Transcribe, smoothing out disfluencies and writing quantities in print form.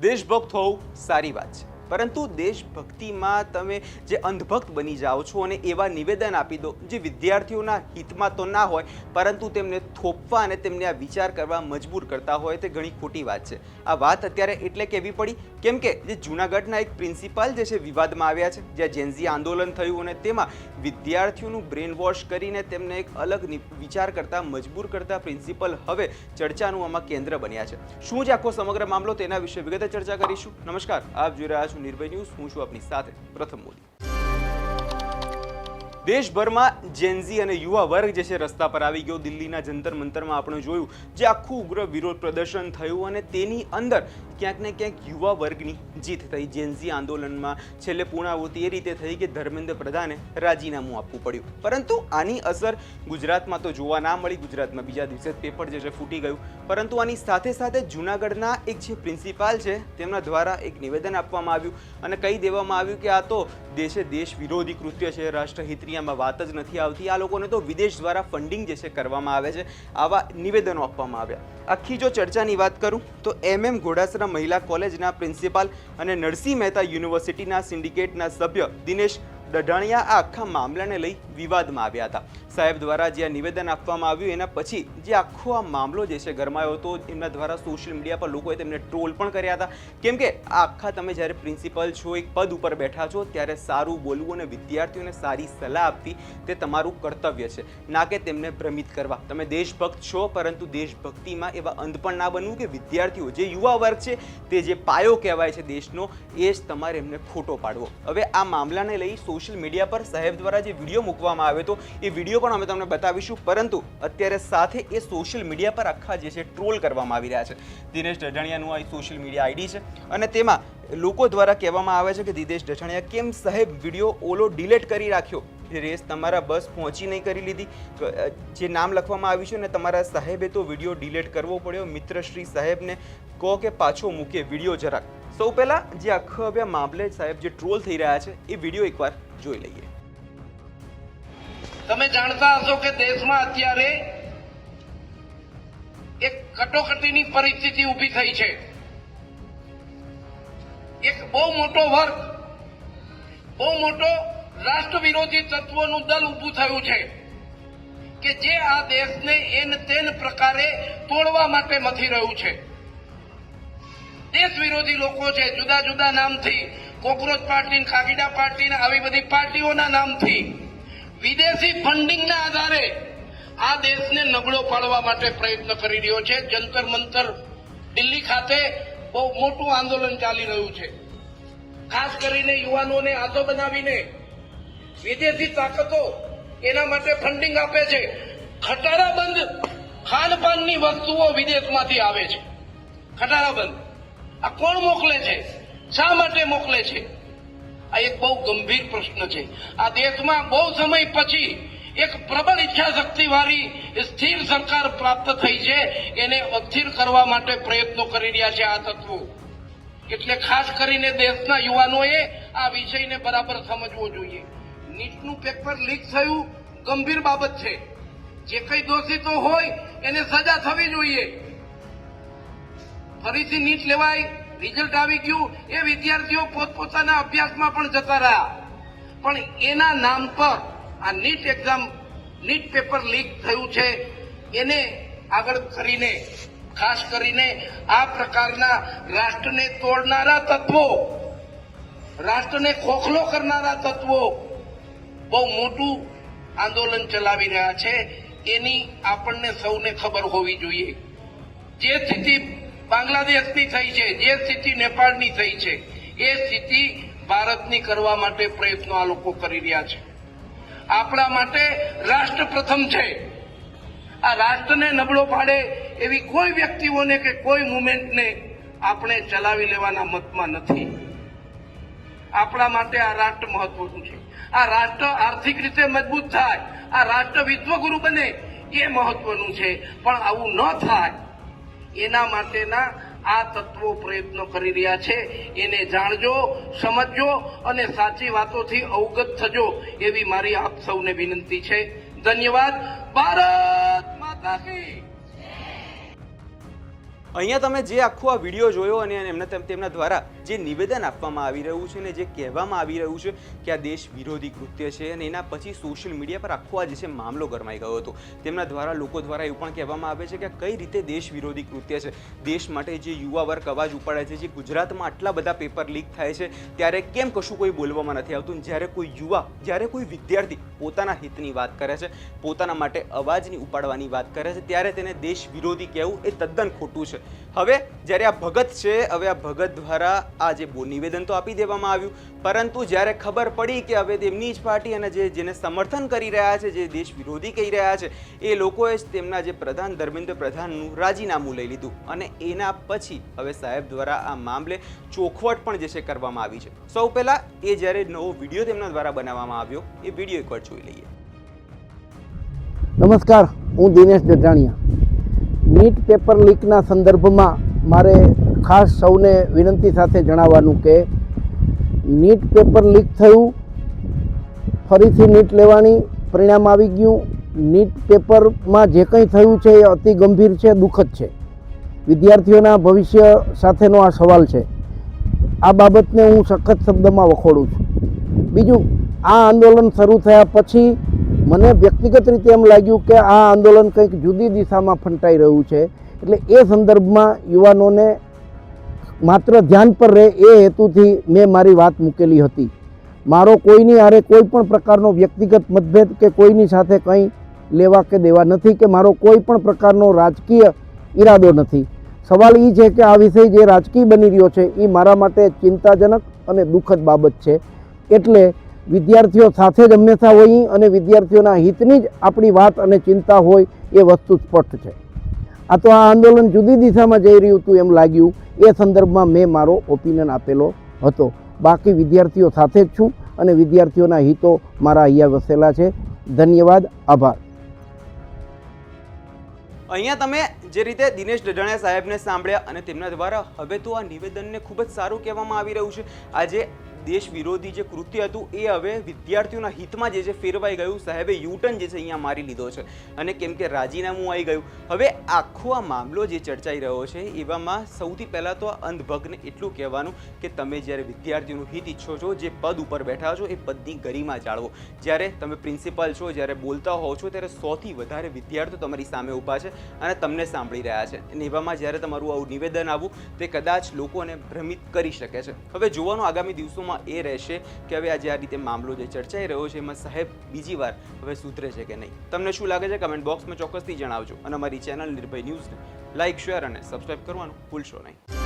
દેશભક્ત હોવું સારી વાત છે, પરંતુ દેશભક્તિમાં તમે જે અંધભક્ત બની જાઓ છો અને એવા નિવેદન આપી દો જે વિદ્યાર્થીઓના હિતમાં તો ના હોય પરંતુ તેમને થોપવા અને તેમને આ વિચાર કરવા મજબૂર કરતા હોય તે ઘણી ખોટી વાત છે। આ વાત અત્યારે એટલે કહેવી પડી કેમ કે જે જૂનાગઢના એક પ્રિન્સિપાલ જે છે વિવાદમાં આવ્યા છે, જ્યાં જેનઝી આંદોલન થયું અને તેમાં વિદ્યાર્થીઓનું બ્રેન વોશ કરીને તેમને એક અલગ વિચાર કરતા મજબૂર કરતા પ્રિન્સિપલ હવે ચર્ચાનું આમાં કેન્દ્ર બન્યા છે। શું છે આખો સમગ્ર મામલો તેના વિશે વિગતે ચર્ચા કરીશું। નમસ્કાર, આપ જોઈ રહ્યા છો નિર્ભય ન્યૂઝ। હું છું આપની સાથે પ્રથમ મોદી। દેશભરમાં જેનઝી અને યુવા વર્ગ જે છે રસ્તા પર આવી ગયો। દિલ્હીના જંતર મંતરમાં આપણે જોયું જે આખું ઉગ્ર વિરોધ પ્રદર્શન થયું અને તેની અંદર ક્યાંક ને ક્યાંક યુવા વર્ગની જીત થઈ। જેનઝી આંદોલનમાં છેલ્લે પૂર્ણાહુતિ એ રીતે થઈ કે ધર્મેન્દ્ર પ્રધાને રાજીનામું આપવું પડ્યું, પરંતુ આની અસર ગુજરાતમાં તો જોવા ના મળી। ગુજરાતમાં બીજા દિવસે પેપર જે છે ફૂટી ગયું, પરંતુ આની સાથે સાથે જૂનાગઢના એક જે પ્રિન્સિપાલ છે તેમના દ્વારા એક નિવેદન આપવામાં આવ્યું અને કહી દેવામાં આવ્યું કે આ તો દેશ વિરોધી કૃત્ય છે, રાષ્ટ્રહિતની આમાં વાત જ નથી આવતી। આ લોકોને તો વિદેશ દ્વારા ફંડિંગ જે છે કરવામાં આવે છે, આવા નિવેદનો આપવામાં આવ્યા। આખી જો ચર્ચાની વાત કરું તો MM ઘોડાસરા મહિલા કોલેજના પ્રિન્સિપાલ અને નરસિંહ મહેતા યુનિવર્સિટીના સિન્ડિકેટના સભ્ય દિનેશ ડઢાણિયા આ આખા મામલાને લઈ વિવાદમાં આવ્યા હતા। સાહેબ દ્વારા જે નિવેદન આપવામાં આવ્યું એના પછી જે આખો આ મામલો જે છે ગરમાયો હતો, એમના દ્વારા સોશિયલ મીડિયા પર લોકોએ તેમને ટ્રોલ પણ કર્યા હતા કેમ કે આ આખા તમે જ્યારે પ્રિન્સિપલ છો, એક પદ ઉપર બેઠા છો, ત્યારે સારું બોલવું અને વિદ્યાર્થીઓને સારી સલાહ આપવી તે તમારું કર્તવ્ય છે, ના કે તેમને ભ્રમિત કરવા। તમે દેશભક્ત છો પરંતુ દેશભક્તિમાં એવા અંધ પણ ના બનવું કે વિદ્યાર્થીઓ જે યુવા વર્ગ છે તે જે પાયો કહેવાય છે દેશનો, એ જ તમારે એમને ખોટો પાડવો। હવે આ મામલાને લઈ સોશિયલ મીડિયા પર સાહેબ દ્વારા જે વિડીયો મૂકવામાં આવ્યો હતો એ વિડીયો પણ અમે તમને બતાવીશું, પરંતુ અત્યારે સાથે એ સોશિયલ મીડિયા પર આખા જે છે ટ્રોલ કરવામાં આવી રહ્યા છે। દિનેશ ડઢાણિયાનું આ સોશિયલ મીડિયા આઈડી છે અને તેમાં લોકો દ્વારા કહેવામાં આવે છે કે દિનેશ ડઢાણિયા કેમ સાહેબ વિડીયો ઓલો ડિલીટ કરી રાખ્યો, રેસ તમારા બસ પહોંચી નહીં કરી લીધી, જે નામ લખવામાં આવ્યું છે ને તમારા સાહેબે તો વિડીયો ડિલીટ કરવો પડ્યો। મિત્રશ્રી સાહેબને કહો કે પાછો મૂકે વિડીયો જરાક। સૌ પહેલા જે આખા મામલે સાહેબ જે ટ્રોલ થઈ રહ્યા છે એ વિડીયો એકવાર જોઈ લઈએ। તમે જાણતા હશો કે દેશમાં અત્યારે એક કટોકટીની પરિસ્થિતિ ઊભી થઈ છે। એક બહુ મોટો વર્ગ, બહુ મોટો રાષ્ટ્ર વિરોધી તત્વોનું દળ ઊભું થયું છે કે જે આ દેશને એન તેન પ્રકારે તોડવા માટે મથી રહ્યું છે। દેશ વિરોધી લોકો છે, જુદા જુદા નામથી, કોકરોચ પાર્ટી, ખાગીડા પાર્ટી, આવી બધી પાર્ટીઓના નામથી વિદેશી ફંડિંગના આધારે આ દેશને નબળો પાડવા માટે પ્રયત્ન કરી રહ્યો છે। જંતર મંતર દિલ્હી ખાતે બહુ મોટું આંદોલન ચાલી રહ્યું છે, ખાસ કરીને યુવાનોને આદો બનાવીને વિદેશી તાકાતો એના માટે ફંડિંગ આપે છે। ખટારાબંધ ખાનપાનની વસ્તુઓ વિદેશમાંથી આવે છે, ખટારાબંધ। આ કોણ મોકલે છે, શા માટે મોકલે છે? આ એક બહુ ગંભીર પ્રશ્ન છે। આ દેશમાં બહુ સમય પછી એક પ્રબળ ઈચ્છા શક્તિ વાળી સ્થિર સરકાર પ્રાપ્ત થઈ છે, એને અસ્થિર કરવા માટે પ્રયત્નો કરી રહ્યા છે આ તત્વો। એટલે ખાસ કરીને દેશના યુવાનોએ આ વિષયને બરાબર સમજવો જોઈએ। નીટનું પેપર લીક થયું ગંભીર બાબત છે, જે કઈ દોષિતો હોય એને સજા થવી જોઈએ। ફરીથી નીટ લેવાય, રિઝલ્ટ આવી ગયું, એ વિદ્યાર્થીઓ પોતપોતાના અભ્યાસમાં પણ જતા રહ્યા, પણ એના નામ પર આ NEET exam, NEET paper leak થયું છે, એને આગળ કરીને ખાસ કરીને આ પ્રકારના રાષ્ટ્રને તોડનારા તત્વો, રાષ્ટ્રને ખોખલો કરનારા તત્વો બહુ મોટું આંદોલન ચલાવી રહ્યા છે। એની આપણને સૌને ખબર હોવી જોઈએ। જે સ્થિતિ બાંગ્લાદેશની થઈ છે, જે સ્થિતિ નેપાળની થઈ છે, એ સ્થિતિ ભારતની કરવા માટે પ્રયત્નો આ લોકો કરી રહ્યા છે। આપણા માટે રાષ્ટ્ર પ્રથમ છે। આ રાષ્ટ્રને નબળો પાડે એવી કોઈ વ્યક્તિઓને કે કોઈ મુવમેન્ટને આપણે ચલાવી લેવાના મતમાં નથી। આપણા માટે આ રાષ્ટ્ર મહત્વનું છે। આ રાષ્ટ્ર આર્થિક રીતે મજબૂત થાય, આ રાષ્ટ્ર વિશ્વગુરુ બને એ મહત્વનું છે, પણ આવું ન થાય એના માટેના આ તત્વો પ્રયત્નો કરી રહ્યા છે। એને જાણજો, સમજજો અને સાચી વાતોથી અવગત થજો એવી મારી આપ સૌને વિનંતી છે। ધન્યવાદ। ભારત માતા કી। અહીંયા તમે જે આખો આ વિડીયો જોયો અને તેમના દ્વારા જે નિવેદન આપવામાં આવી રહ્યું છે ને જે કહેવામાં આવી રહ્યું છે કે આ દેશ વિરોધી કૃત્ય છે, અને એના પછી સોશિયલ મીડિયા પર આખો આ જે છે મામલો ગરમાઈ ગયો હતો. તેમના દ્વારા લોકો દ્વારા એવું પણ કહેવામાં આવે છે કે કઈ રીતે દેશ વિરોધી કૃત્ય છે. દેશ માટે જે યુવા વર્ગ અવાજ ઉપાડે છે, જે ગુજરાતમાં આટલા બધા પેપર લીક થાય છે ત્યારે કેમ કશું કોઈ બોલવામાં નથી આવતું. જ્યારે કોઈ યુવા, જ્યારે કોઈ વિદ્યાર્થી પોતાના હિતની વાત કરે છે, પોતાના માટે અવાજની ઉપાડવાની વાત કરે છે, ત્યારે તેને દેશ વિરોધી કહેવું એ તદ્દન ખોટું છે. હવે જ્યારે આ ભગત છે, હવે આ ભગત દ્વારા આ જે નિવેદન તો આપી દેવામાં આવ્યું, પરંતુ જ્યારે ખબર પડી કે હવે તેમની જ પાર્ટી અને જેને સમર્થન કરી રહ્યા છે, જે દેશ વિરોધી કહી રહ્યા છે, એ લોકોએ જ તેમના જે પ્રધાન ધર્મેન્દ્ર પ્રધાનનું રાજીનામું લઈ લીધું, અને એના પછી હવે સાહેબ દ્વારા આ મામલે ચોખવટ પણ જે છે કરવામાં આવી છે. સૌ પહેલા એ જ્યારે નવો વિડીયો તેમના દ્વારા બનાવવામાં આવ્યો, એ વિડીયો એકવાર જોઈ લઈએ. નમસ્કાર, હું દિનેશ ડઢાણિયા. નીટ પેપર લીકના સંદર્ભમાં મારે ખાસ સૌને વિનંતી સાથે જણાવવાનું કે નીટ પેપર લીક થયું, ફરીથી નીટ લેવાની પરિણામ આવી ગયું. નીટ પેપરમાં જે કંઈ થયું છે એ અતિ ગંભીર છે, દુઃખદ છે. વિદ્યાર્થીઓના ભવિષ્ય સાથેનો આ સવાલ છે. આ બાબતને હું સખત શબ્દમાં વખોડું છું. બીજું, આ આંદોલન શરૂ થયા પછી મને વ્યક્તિગત રીતે એમ લાગ્યું કે આ આંદોલન કંઈક જુદી દિશામાં ફંટાઈ રહ્યું છે. એટલે એ સંદર્ભમાં યુવાનોને માત્ર ધ્યાન પર રહે એ હેતુથી મેં મારી વાત મૂકેલી હતી. મારો કોઈની હારે કોઈ પણ પ્રકારનો વ્યક્તિગત મતભેદ કે કોઈની સાથે કંઈ લેવા કે દેવા નથી, કે મારો કોઈ પણ પ્રકારનો રાજકીય ઈરાદો નથી. સવાલ એ છે કે આ વિષય જે રાજકીય બની રહ્યો છે એ મારા માટે ચિંતાજનક અને દુઃખદ બાબત છે. એટલે વિદ્યાર્થીઓ સાથે જ હંમેશા હોઈ અને વિદ્યાર્થીઓના હિતની જ આપણી વાત અને ચિંતા હોય એ વસ્તુ સ્પષ્ટ છે. આ તો આ આંદોલન જુદી દિશામાં જઈ રહ્યું હતું એમ લાગ્યું, એ સંદર્ભમાં મેં મારો ઓપિનિયન આપેલો હતો. બાકી વિદ્યાર્થીઓ સાથે જ છું અને વિદ્યાર્થીઓના હિતો મારા અહીંયા વસેલા છે. ધન્યવાદ, આભાર. અહીંયા તમે જે રીતે દિનેશ ડઢાણિયા સાહેબને સાંભળ્યા, અને તેમના દ્વારા હવે તો આ નિવેદનને ખૂબ જ સારું કહેવામાં આવી રહ્યું છે. આજે દેશ વિરોધી જે કૃત્ય હતું એ હવે વિદ્યાર્થીઓના હિતમાં જે છે ફેરવાઈ ગયું. સાહેબે યુટર્ન જે છે અહીંયા મારી લીધો છે, અને કેમ કે રાજીનામું આવી ગયું, હવે આખો આ મામલો જે ચર્ચાઈ રહ્યો છે એવામાં સૌથી પહેલાં તો અંધભગને એટલું કહેવાનું કે તમે જ્યારે વિદ્યાર્થીઓનું હિત ઈચ્છો છો, જે પદ ઉપર બેઠા છો એ પદની ગરિમા જાળવો. જ્યારે તમે પ્રિન્સિપાલ છો, જ્યારે બોલતા હોવ છો, ત્યારે 100થી વધારે વિદ્યાર્થીઓ તમારી સામે ઊભા છે અને તમને સાંભળી રહ્યા છે. અને એવામાં જ્યારે તમારું આવું નિવેદન આવવું તે કદાચ લોકોને ભ્રમિત કરી શકે છે. હવે જોવાનું આગામી દિવસોમાં એ રહેશે કે હવે આજે આ રીતે મામલો જે ચર્ચાઈ રહ્યો છે એમાં સાહેબ બીજી વાર હવે સુધરે છે કે નહીં. તમને શું લાગે છે કમેન્ટ બોક્સમાં ચોક્કસથી જણાવજો, અને અમારી ચેનલ નિર્ભય ન્યૂઝને લાઇક, શેર અને સબસ્ક્રાઇબ કરવાનું ભૂલશો નહીં.